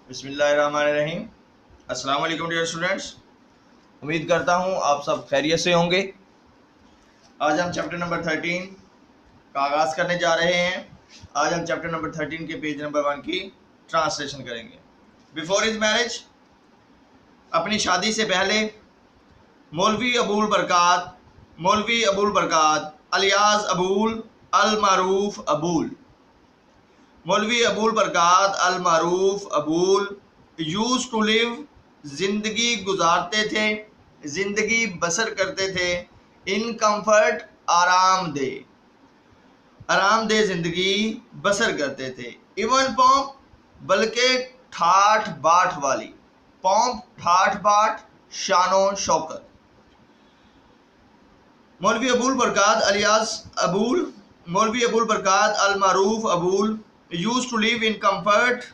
बिस्मिल्लाहिर्रहमानिर्रहीम। अस्सलाम वालेकुम डियर स्टूडेंट्स, उम्मीद करता हूँ आप सब खैरियत से होंगे। आज हम चैप्टर नंबर 13 का आगाज़ करने जा रहे हैं। आज हम चैप्टर नंबर 13 के पेज नंबर 1 की ट्रांसलेशन करेंगे। बिफोर हिज मैरिज, अपनी शादी से पहले, मौलवी अबूल बरकात अलियास अबूल अल मारूफ अबूल, मौलवी अबूल बरकात अल मारूफ अबूल यूज टू लिव, जिंदगी गुजारते थे, जिंदगी बसर करते थे, इन कंफर्ट, आरामदेह जिंदगी बसर करते थे। इवन पॉम्प, बल्कि ठाठ बाट वाली, पॉम्प ठाठ बाट, शानो शौकत। मौलवी अबूल बरकात अलियास अबूल, मौलवी अबूल बरकात अल मारूफ Abul used to live in comfort,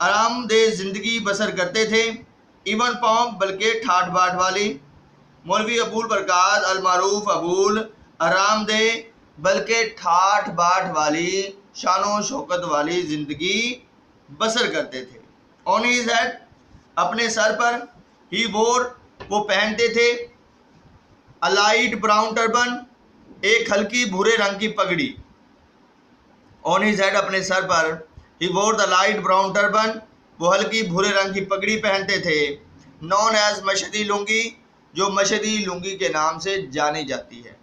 आरामदेह जिंदगी बसर करते थे। इवन पॉम्प, बल्कि ठाठ बाट वाली। मौलवी अबूल बरकात अल मारूफ अबूल आरामदेह बल्कि ठाठ बाट वाली, शानो शौकत वाली जिंदगी बसर करते थे। ऑन हिज हेड, अपने सर पर, ही वोर, वो पहनते थे, अ लाइट ब्राउन टर्बन, एक हल्की भूरे रंग की पगड़ी। ऑन हिज हेड, अपने सर पर, ही वोर द लाइट ब्राउन टर्बन, वो हल्की भूरे रंग की पगड़ी पहनते थे। नॉन एज मशदी लुंगी, जो मशदी लुंगी के नाम से जानी जाती है।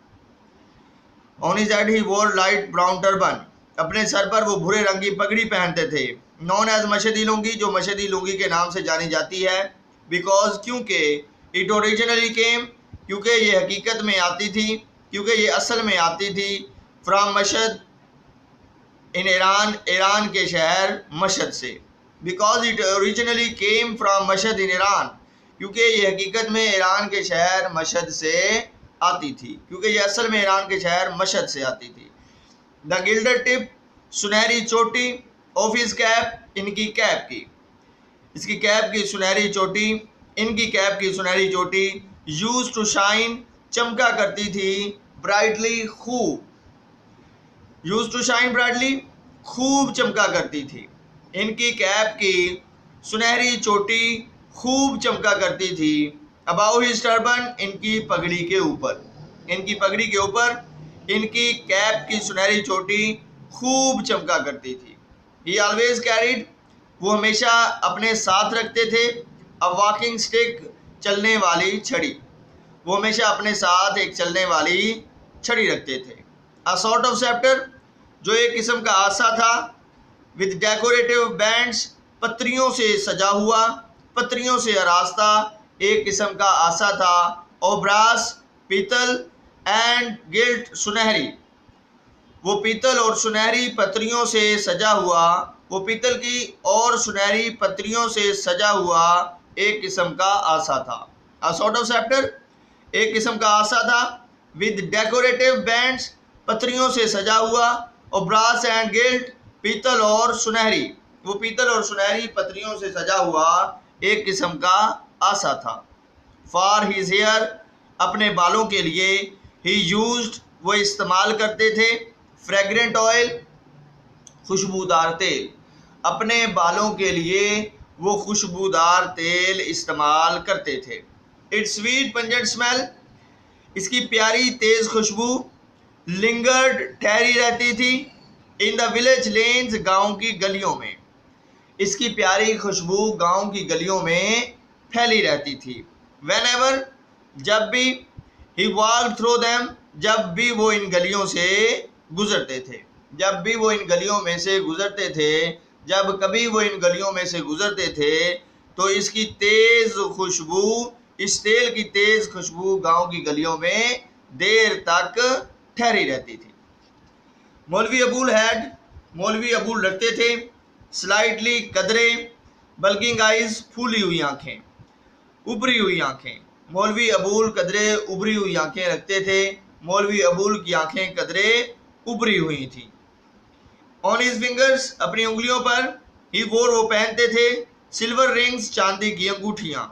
ऑन हिज हेड ही वोर लाइट ब्राउन टर्बन, अपने सर पर वो भूरे रंग की पगड़ी पहनते थे। नॉन एज मशदी लुंगी, जो मशदी लुंगी के नाम से जानी जाती है। बिकॉज, क्योंकि, इट ओरिजिनली केम, क्योंकि ये हकीकत में आती थी, क्योंकि ये असल में आती थी, from Mashhad, in Iran, Iran के शहर मशद से। Because it originally came from Mashhad in Iran, क्योंकि ये हकीकत में ईरान के शहर मशद से आती थी, क्योंकि ये असल में ईरान के शहर मशद से आती थी। द गिल्डर टिप, सुनहरी चोटी, ऑफ हिज कैप, इनकी कैप की, इसकी कैप की सुनहरी चोटी, इनकी कैप की सुनहरी चोटी, यूज टू शाइन, चमका करती थी, ब्राइटली, खूब, यूज टू शाइन ब्राइटली, खूब चमका करती थी। इनकी कैप की सुनहरी चोटी खूब चमका करती थी। अबाउ हिज टर्बन, इनकी पगड़ी के ऊपर, इनकी पगड़ी के ऊपर इनकी कैप की सुनहरी चोटी खूब चमका करती थी। ही ऑलवेज कैरिड, वो हमेशा अपने साथ रखते थे, अ वॉकिंग स्टिक, चलने वाली छड़ी, वो हमेशा अपने साथ एक चलने वाली छड़ी रखते थे। अ सॉर्ट ऑफ सेप्टर, जो एक किस्म का आसा था, विद डेकोरेटिव बैंड्स, पत्रियों से सजा हुआ, पत्रियों से आरास्ता एक किस्म का आसा था। ओब्रास, पीतल, एंड गिल्ट, सुनहरी, वो पीतल और सुनहरी पत्रियों से सजा हुआ, वो पीतल की और सुनहरी पत्रियों से सजा हुआ एक किस्म का आसा था। अ सॉर्ट ऑफ सेप्टर, एक किस्म का आसा था, विद डेकोरेटिव बैंड्स, पत्रियों से सजा हुआ, और ब्रास एंड गिल्ट, पीतल और सुनहरी, वो पीतल और सुनहरी पत्रियों से सजा हुआ एक किस्म का आसा था। फॉर हिज हेयर, अपने बालों के लिए, ही यूज्ड, वो इस्तेमाल करते थे, फ्रेग्रेंट ऑयल, खुशबूदार तेल, अपने बालों के लिए वो खुशबूदार तेल इस्तेमाल करते थे। इट्स स्वीट पंजेंट स्मेल, इसकी प्यारी तेज खुशबू, लिंगर्ड, ठहरी रहती थी, इन द विलेज लेन्स, गांव की गलियों में, इसकी प्यारी खुशबू गांव की गलियों में फैली रहती थी। वेन एवर, जब भी, ही वॉक थ्रू देम, जब भी वो इन गलियों से गुजरते थे, जब भी वो इन गलियों में से गुजरते थे, जब कभी वो इन गलियों में से गुजरते थे, तो इसकी तेज खुशबू, इस तेल की तेज खुशबू गांव की गलियों में देर तक ठहरी रहती थी। मौलवी अबूल हैड, मौलवी अबूल रखते थे, स्लाइटली, कदरे, बल्किंग आइज, फूली हुई आंखें, उभरी हुई आंखें। मौलवी अबूल कदरे, उभरी हुई आंखें रखते थे, मौलवी अबूल की आंखें कदरे उभरी हुई थी। ऑन हिज फिंगर्स, अपनी उंगलियों पर, ही वोर, वो पहनते थे, सिल्वर रिंग्स, चांदी की अंगूठियां।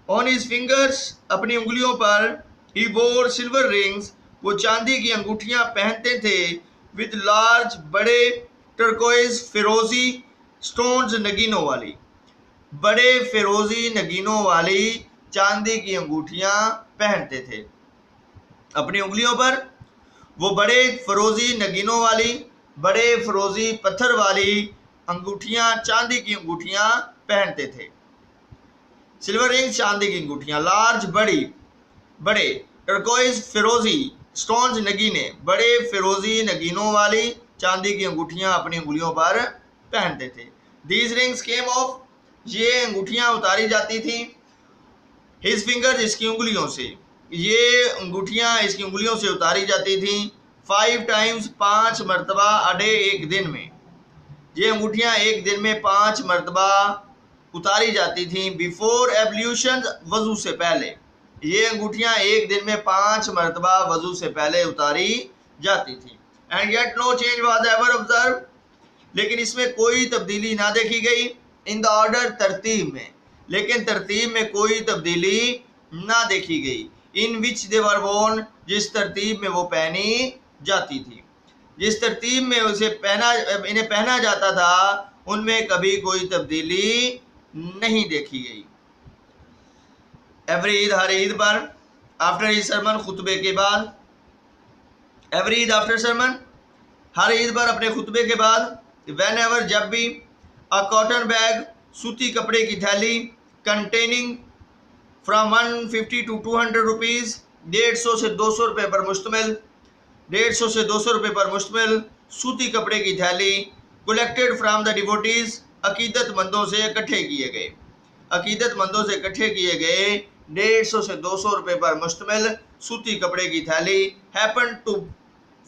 ऑन हिज फिंगर्स, अपनी उंगलियों पर, ही वोर सिल्वर रिंग्स, वो चांदी की अंगूठियां पहनते थे, विद लार्ज, बड़े, टर्कोइज, फिरोजी, स्टोन्स, नगीनों वाली, बड़े फिरोजी नगीनों वाली चांदी की अंगूठियां पहनते थे। अपनी उंगलियों पर वो बड़े फिरोजी नगीनों वाली, बड़े फिरोजी पत्थर वाली अंगूठियां, चांदी की अंगूठियां पहनते थे। सिल्वर रिंग्स, चांदी की अंगूठियां। लार्ज, बड़ी, बड़े। टर्कोइज, फिरोजी स्टोन्स, नगीने, बड़े फिरोजी नगीनों वाली चांदी की अंगूठियां अपनी उंगलियों पर पहनते थे। दीज रिंग्स केम ऑफ, ये अंगूठियां उतारी जाती थी। हिज फिंगर्स, इसकी उंगलियों से, ये अंगूठियां इसकी उंगलियों से उतारी जाती थी। 5 टाइम्स, 5 मरतबा, अ डे, एक दिन में। ये अंगूठियां एक दिन में 5 मरतबा उतारी जाती थी। बिफोर एब्ल्यूशन, वजू से पहले। ये अंगूठियां एक दिन में 5 मरतबा वजू से पहले उतारी जाती थी। And yet no change was ever observe, लेकिन इसमें कोई तब्दीली ना देखी गई। इन द ऑर्डर, तरतीब में, लेकिन तरतीब में कोई तब्दीली ना देखी गई। इन विच दे वर वोर्न, जिस तरतीब में वो पहनी जाती थी, जिस तरतीब में उसे इन्हें पहना जाता था, उनमें कभी कोई तब्दीली नहीं देखी गई। एवरी ईद, हर ईद पर। आफ्टर ईद सरमन, खुतबे के बाद। एवरी ईद आफ्टर सरमन, हर ईद पर अपने खुतबे के बाद। वेन एवर, जब भी। अ कॉटन बैग, सूती कपड़े की थैली। कंटेनिंग फ्रॉम 150 to 200 रुपीज़, 150 से 200 रुपये पर मुश्तमिल। 150 से 200 रुपये पर मुश्तमिल सूती कपड़े की थैली। कलेक्टेड फ्राम द डिवोटीज, अकीदतमंदों से इकट्ठे किए गए। अकीदतमंदों से इकट्ठे किए गए 150 से 200 रुपये पर मुश्तमिल सूती कपड़े की थैली। Happen to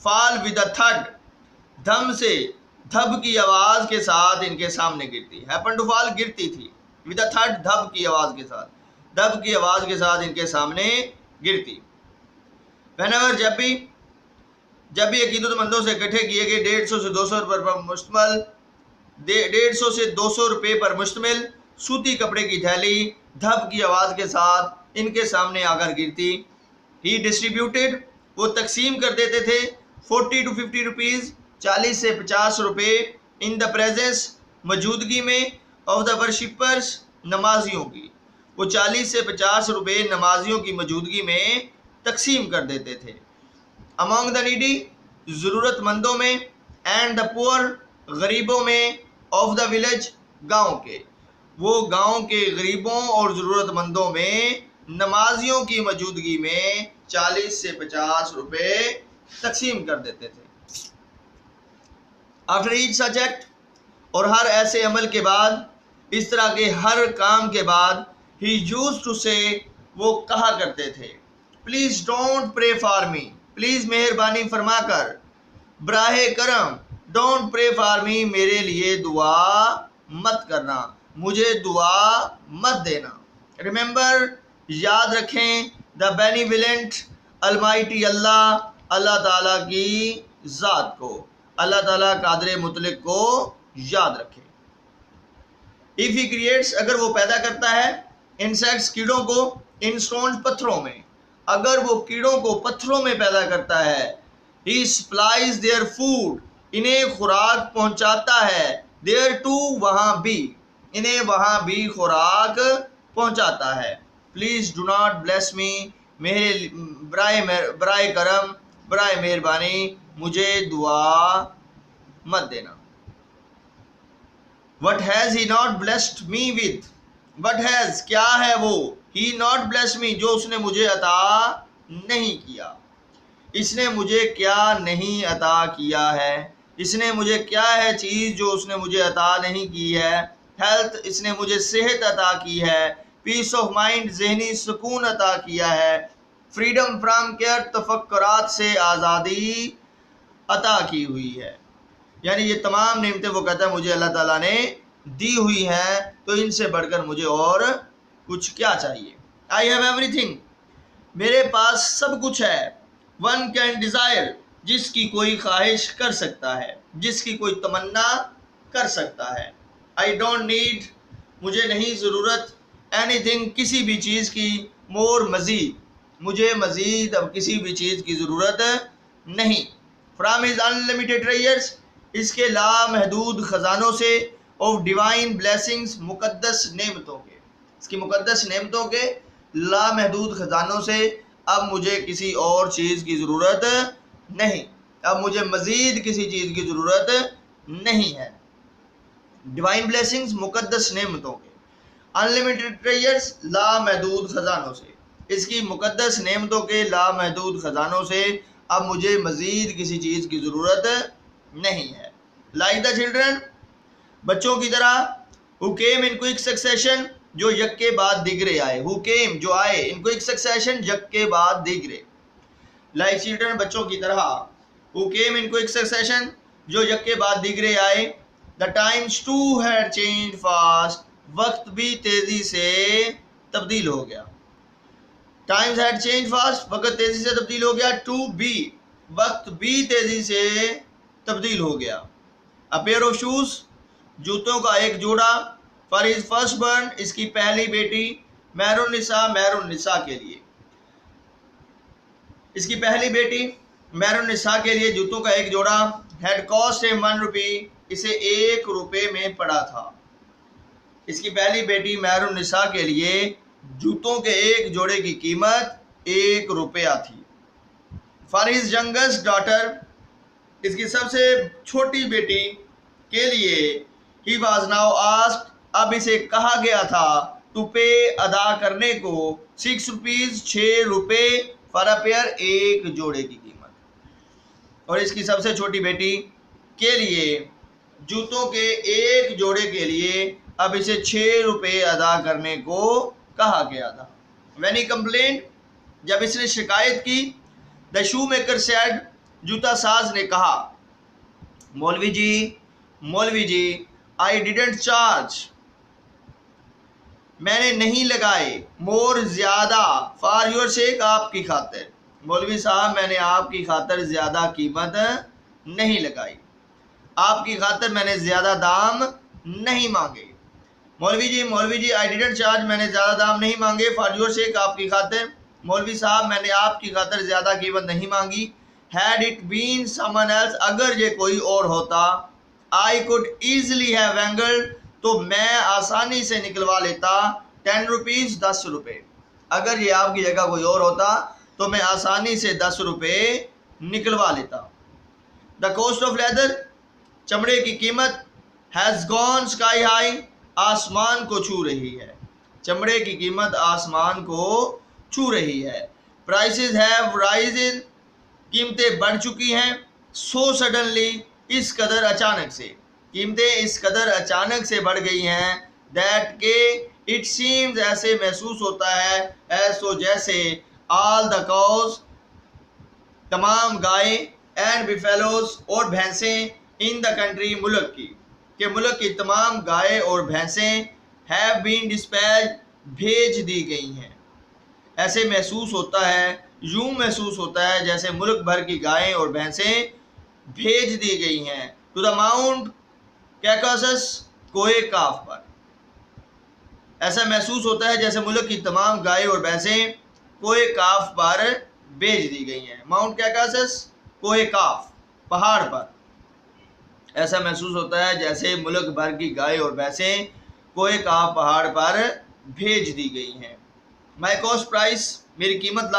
fall with a thud, धम से, धब की आवाज के साथ इनके सामने गिरती। हैपन टू फॉल, गिरती थी। विद अ थड, धब की आवाज के साथ, धब की आवाज के साथ इनके सामने गिरती। व्हेनेवर, जब भी अकीदतमंदों से इकट्ठे किए गए 150 से 200 रुपये पर मुश्तमिल 150 से 200 रुपये पर मुश्तमिल सूती कपड़े की थैली धब की आवाज़ के साथ इनके सामने आकर गिरती। ही डिस्ट्रीब्यूटेड, वो तकसीम कर देते थे 40 to 50 रुपीज़, 40 से 50 रुपये। इन द प्रेजेंस, मौजूदगी में। ऑफ द वर्शिपर्स, नमाजियों की। वो 40 से 50 रुपये नमाजियों की मौजूदगी में तकसीम कर देते थे। अमॉन्ग द नीडी, ज़रूरतमंदों में। एंड द पुअर, गरीबों में। ऑफ द विलेज, गांव के। वो गांव के गरीबों और ज़रूरतमंदों में नमाजियों की मौजूदगी में 40 से 50 रुपये तकसीम कर देते थे। आफ्टर ईच सच एक्ट, और हर ऐसे अमल के बाद, इस तरह के हर काम के बाद, ही यूज्ड टू से, वो कहा करते थे, please don't pray for me, please मेहरबानी फरमाकर, बराहे करम, डोंट प्रे फॉर मी, मेरे लिए दुआ मत करना, मुझे दुआ मत देना। रिमेंबर, याद रखें, द बेनिवोलेंट, अलमाइटी अल्लाह, अल्लाह ताला की ज़ात को, अल्लाह ताला कादिर मुतलक को याद रखें। इफ़ ही क्रिएट्स, अगर वो पैदा करता है, इंसेक्ट्स, कीड़ों को, इन स्टोन्स, पत्थरों में, अगर वो कीड़ों को पत्थरों में पैदा करता है। ही सप्लाइज देयर फूड, इन्हें खुराक पहुंचाता है। देयर टू, वहाँ भी, इन्हें वहाँ भी खुराक पहुंचाता है। Please do not bless me, मेरे बराए करम, बराए मेहरबानी, मुझे दुआ मत देना। What has he not blessed me with? What has, क्या है वो, he not blessed me, जो उसने मुझे अता नहीं किया। इसने मुझे क्या नहीं अता किया है, इसने मुझे क्या है चीज़ जो उसने मुझे अता नहीं की है। हेल्थ, इसने मुझे सेहत अता की है। पीस ऑफ माइंड, जहनी सुकून अता किया है। फ्रीडम फ्राम केयर, तफक्कुरात से आज़ादी अता की हुई है। यानी ये तमाम नेमतें वो कहता है मुझे अल्लाह ताला ने दी हुई हैं, तो इनसे बढ़कर मुझे और कुछ क्या चाहिए। आई हैव एवरीथिंग, मेरे पास सब कुछ है। वन कैन डिज़ायर, जिसकी कोई ख्वाहिश कर सकता है, जिसकी कोई तमन्ना कर सकता है। आई डोंट नीड, मुझे नहीं ज़रूरत। एनीथिंग, किसी भी चीज़ की। मोर, मज़ीद, मुझे मज़ीद अब किसी भी चीज़ की ज़रूरत नहीं। फ्राम हिज अनलिमिटेड ट्रेजर्स, इसके लामहदूद ख़जानों से। ऑफ डिवाइन ब्लेसिंग्स, मुकद्दस नेमतों के, इसकी मुकद्दस नेमतों के लामहदूद खजानों से अब मुझे किसी और चीज़ की ज़रूरत नहीं, अब मुझे मज़ीद किसी चीज़ की ज़रूरत नहीं है। डिवाइन ब्लेसिंग्स, मुकद्दस नेमतों के, अनलिमिटेड ट्रेजर्स, लामहदूद खजानों से, इसकी मुकद्दस नेमतों के लामहदूद खजानों से अब मुझे मज़ीद किसी चीज़ की ज़रूरत नहीं है। लाइक द चिल्ड्रन, बच्चों की तरह, who came in quick succession, जो यक के बाद दिगरे आए, हु केम जो आए, इन क्विक सक्सेशन यक के बाद दिगरे। लाइक चिल्ड्रन, बच्चों की तरह, who came in quick succession, जो यक के बाद दिगरे आए। The times to had change fast, वक्त भी तेजी से तब्दील हो गया। टाइम्स हैड चेंज फास्ट, वक्त तेजी से तब्दील हो गया। टू बी, वक्त भी तेजी से तब्दील हो गया। अ पेयर ऑफ शूज, जूतों का एक जोड़ा। फॉर हिज फर्स्ट बर्न, इसकी पहली बेटी। मैरुन्निसा, मैरुन्निसा के लिए, इसकी पहली बेटी मैरुन्निसा के लिए जूतों का एक जोड़ा। हैड कॉस्ट ए 1 रुपी, इसे 1 रुपये में पड़ा था। इसकी पहली बेटी मैरुन्निसा के लिए जूतों के एक जोड़े की कीमत 1 रुपया थी। फॉर हिज यंगेस्ट डॉटर, इसकी सबसे छोटी बेटी के लिए, ही वॉज नाउ आस्क्ड, अब इसे कहा गया था, टू पे, अदा करने को, 6 रुपीज, 6 रुपये, फॉर अ पेयर, एक जोड़े की कीमत। और इसकी सबसे छोटी बेटी के लिए जूतों के एक जोड़े के लिए अब इसे 6 रुपये अदा करने को कहा गया था। व्हेन ही कंप्लेंट, जब इसने शिकायत की। द शू मेकर सेड, जूता साज ने कहा, मौलवी जी, आई डिडंट चार्ज, मैंने नहीं लगाए, मोर, ज्यादा, फॉर योर सेक, आपकी खातिर, मौलवी साहब मैंने आपकी खातिर ज्यादा कीमत नहीं लगाई, आपकी खातिर मैंने ज्यादा दाम नहीं मांगे। मौलवी जी, आई डिडंट चार्ज, मैंने ज्यादा दाम नहीं मांगे, फॉर योर सेक, आपकी खातिर, मौलवी साहब मैंने आपकी खातिर ज्यादा कीमत नहीं मांगी। Had it been someone else, अगर ये कोई और होता, I could easily have angled, तो मैं आसानी से निकलवा लेता, 10 रुपीज, 10 रुपये, अगर ये आपकी जगह कोई और होता तो मैं आसानी से 10 रुपये निकलवा लेता। द कॉस्ट ऑफ लेदर, चमड़े की कीमत, हैज़ गॉन स्काई हाई, आसमान को छू रही है, चमड़े की कीमत आसमान को छू रही है। प्राइसेस हैव राइजन, कीमतें बढ़ चुकी हैं। सो सडनली, इस कदर अचानक से, कीमतें इस कदर अचानक से बढ़ गई हैं। दैट के, इट सीम्स, ऐसे महसूस होता है, ऐसो जैसे, ऑल द कॉज, तमाम गाय, एंड बिफेलोज, और भैंसें, इन द कंट्री, मुल्क की, के मुल्क की तमाम गाय और भैंसें, हैव बीन डिस्पैच, भेज दी गई हैं। ऐसे महसूस होता है, यूं महसूस होता है जैसे मुल्क भर की गायें और भैंसें भेज दी गई हैं। टू द माउंट कैकासस, कोहे काफ पर, ऐसा महसूस होता है जैसे मुल्क की तमाम गायें और भैंसें कोहे काफ पर भेज दी गई हैं। माउंट कैकासस, कोहे काफ, पहाड़ पर, ऐसा महसूस होता है जैसे मुल्क भर की गायें और भैंसें कोहे काफ पहाड़ पर भेज दी गई हैं। माई कॉस्ट प्राइस, मेरी कीमत,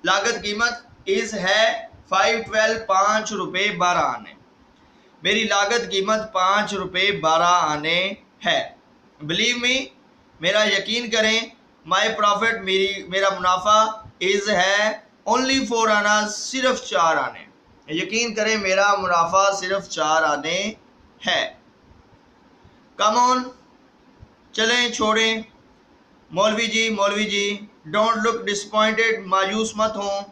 लागत कीमत, इज है 512, 5 रुपये 12 आने, मेरी लागत कीमत 5 रुपये 12 आने है। बिलीव मी, मेरा यकीन करें, माई प्रॉफिट, मेरा मुनाफा, इज है ओनली 4 आना, सिर्फ 4 आने, यकीन करें मेरा मुनाफा सिर्फ 4 आने है। कम ऑन, चलें, छोड़ें। मौलवी जी, डोंट लुक डिसपॉइंटेड, मायूस मत हों।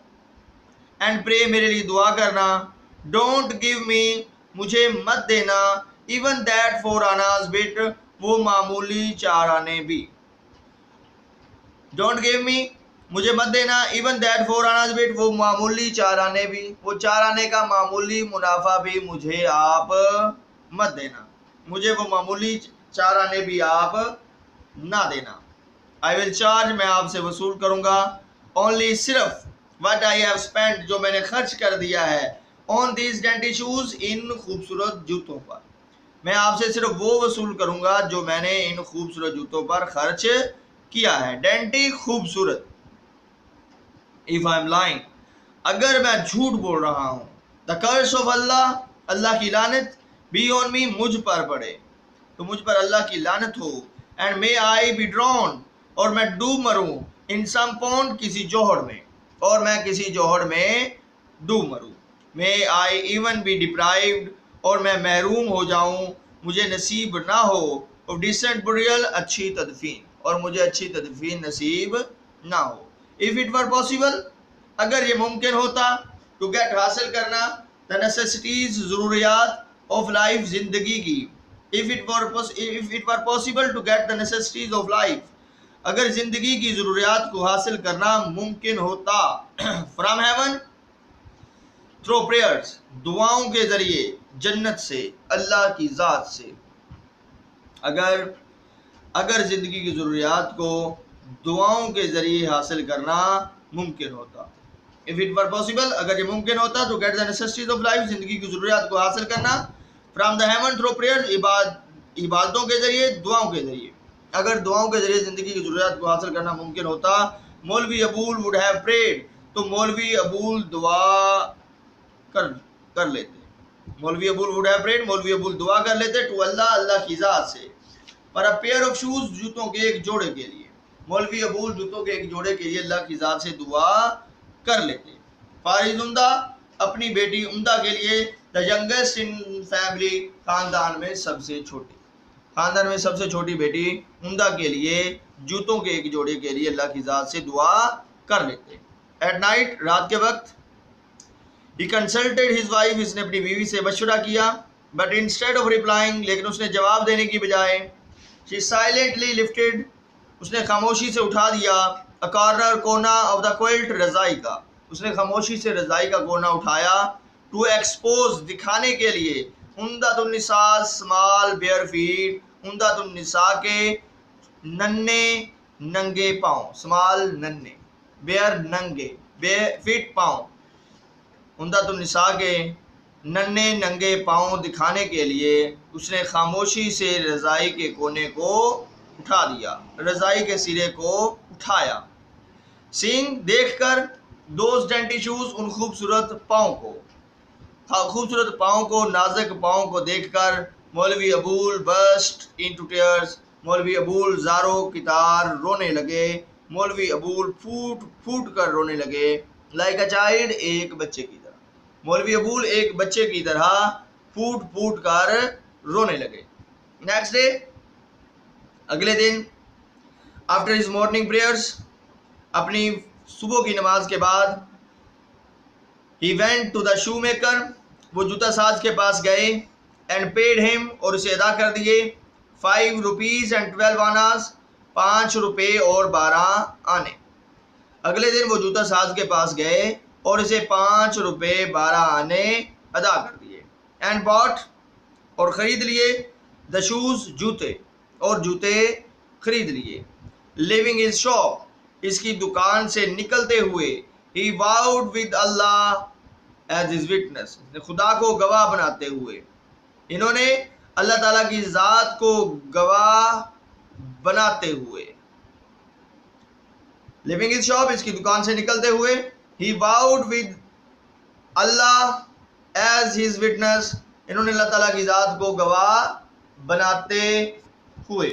एंड प्रे, मेरे लिए दुआ करना। डोंट गिव मी, मुझे मत देना, इवन दैट 4 आनाज बिट, वो मामूली 4 आने भी। डोंट गिव मी, मुझे मत देना, इवन दैट 4 आनाज बिट, वो मामूली 4 आने भी, वो 4 आने का मामूली मुनाफा भी मुझे आप मत देना, मुझे वो मामूली 4 आने भी आप ना देना। आई विल चार्ज, मैं आपसे वसूल करूंगा, ओनली, सिर्फ, वट आई हैव स्पेंट, जो मैंने खर्च कर दिया है, ऑन दीज डेंटी शूज, इन खूबसूरत जूतों पर। मैं आपसे सिर्फ वो वसूल करूंगा जो मैंने इन खूबसूरत जूतों पर खर्च किया है। डेंटी खूबसूरत। इफ आई एम लाइंग, अगर मैं झूठ बोल रहा हूं। द कर्स ऑफ अल्लाह, अल्लाह की लानत, बी ऑन मी, मुझ पर पड़े, तो मुझ पर अल्लाह की लानत हो। And may I be drawn, और मैं डूब मरूं, इन सम पॉन्ड, किसी जोहड़ में, और मैं किसी जोहड़ में डूब मरूं। मे आई इवन बी डिप्राइव्ड, और मैं महरूम हो जाऊं, मुझे नसीब ना हो, ऑफ डिसेंट बुरियल, अच्छी तदफीन, और मुझे अच्छी तदफीन नसीब ना हो। इफ इट वर पॉसिबल, अगर ये मुमकिन होता, टू गेट, हासिल करना, द नेसेसिटीज, ज़रूरियात, ऑफ लाइफ, जिंदगी की। if it were possible to get the necessities of life, अगर जिंदगी की जरूरियात को हासिल करना मुमकिन होता, फ्रॉम हेवन, थ्रू प्रेयर्स, दुआओं के जरिए, जन्नत से, अल्लाह की जात से। अगर जिंदगी की जरूरियात को दुआओं के जरिए हासिल करना मुमकिन होता, इफ इट वर पॉसिबल, अगर ये मुमकिन होता, तो get the necessities of life, जिंदगी की जरूरियात को हासिल करना, from the heaven, through prayers, इबादतों के जरिए, दुआओं के जरिए। अगर दुआओं के जरिए जिंदगी की जरूरियात को हासिल करना मुमकिन होता, मौलवी अबूल वुड हैव प्रेड, तो मौलवी अबूल दुआ कर कर लेते। मौलवी अबूल वुड हैव प्रेड, मौलवी अबूल दुआ कर लेते, टू अल्लाह, अल्लाह की जात से, पर अ पेयर ऑफ शूज, जूतों के एक जोड़े के लिए। मौलवी अबूल जूतों के एक जोड़े के लिए अल्लाह की जात से दुआ कर लेते। फारिज उम्दा, अपनी बेटी उम्दा के लिए, द यंगेस्ट इन फैमिली, खानदान में सबसे छोटी, खानदान में सबसे छोटी बेटी उम्दा के लिए जूतों के एक जोड़े के लिए अल्लाह की जात से दुआ कर लेते। एट नाइट, रात के वक्त, ही कंसल्टेड हिज वाइफ, इसने अपनी बीवी से मशवरा किया, बट इंस्टेड ऑफ रिप्लाइंग, लेकिन उसने जवाब देने की बजाय, शी साइलेंटली लिफ्टेड, उसने खामोशी से उठा दिया, अ कॉर्नर, कोना, ऑफ द क्विल्ट, रजाई का, उसने खामोशी से रजाई का कोना उठाया, टू एक्सपोज, दिखाने के लिए, उम्दतुन्निसा, स्मॉल बेयर फीट, उम्दतुन्निसा के नन्हे नंगे पाँव, स्मॉल नन्हे, बेयर नंगे, बे फिट पाँव, उम्दतुन्निसा के नन्हे नंगे पाँव दिखाने के लिए उसने खामोशी से रजाई के कोने को उठा दिया, रजाई के सिरे को उठाया। सीइंग, देखकर, दोज डेंटी शूज, उन खूबसूरत पाँव को, खूबसूरत पाँव को, नाजुक पाँव को देखकर, मौलवी अबूल बर्स्ट इनटू टीयर्स, मौलवी अबूल ज़ारो कितार रोने लगे, मौलवी अबूल फूट फूट कर रोने लगे, लाइक अ चाइल्ड, एक बच्चे की तरह, मौलवी अबूल एक बच्चे की तरह फूट फूट कर रोने लगे। नेक्स्ट डे, अगले दिन, आफ्टर हिज मॉर्निंग प्रेयर्स, अपनी सुबह की नमाज के बाद, he went to the shoe maker, वो जूता साज के पास गए, एंड पेड हिम, और उसे अदा कर दिए, 5 रुपीज़ एंड 12 आनास, 5 रुपये और 12 आने। अगले दिन वो जूता साज के पास गए और इसे 5 रुपये 12 आने अदा कर दिए। एंड बॉट, और ख़रीद लिए, द शूज़, जूते, और जूते खरीद लिए। लिविंग इज शॉप, इसकी दुकान से निकलते हुए, he vowed with Allah as his witness, खुदा को गवाह बनाते हुए, इन्होंने अल्लाह ताला की ज़ात को गवाह बनाते हुए, लिविंग इज शॉप, इसकी दुकान से निकलते हुए, he vowed with Allah as his witness, इन्होंने अल्लाह ताला की ज़ात को गवाह बनाते हुए।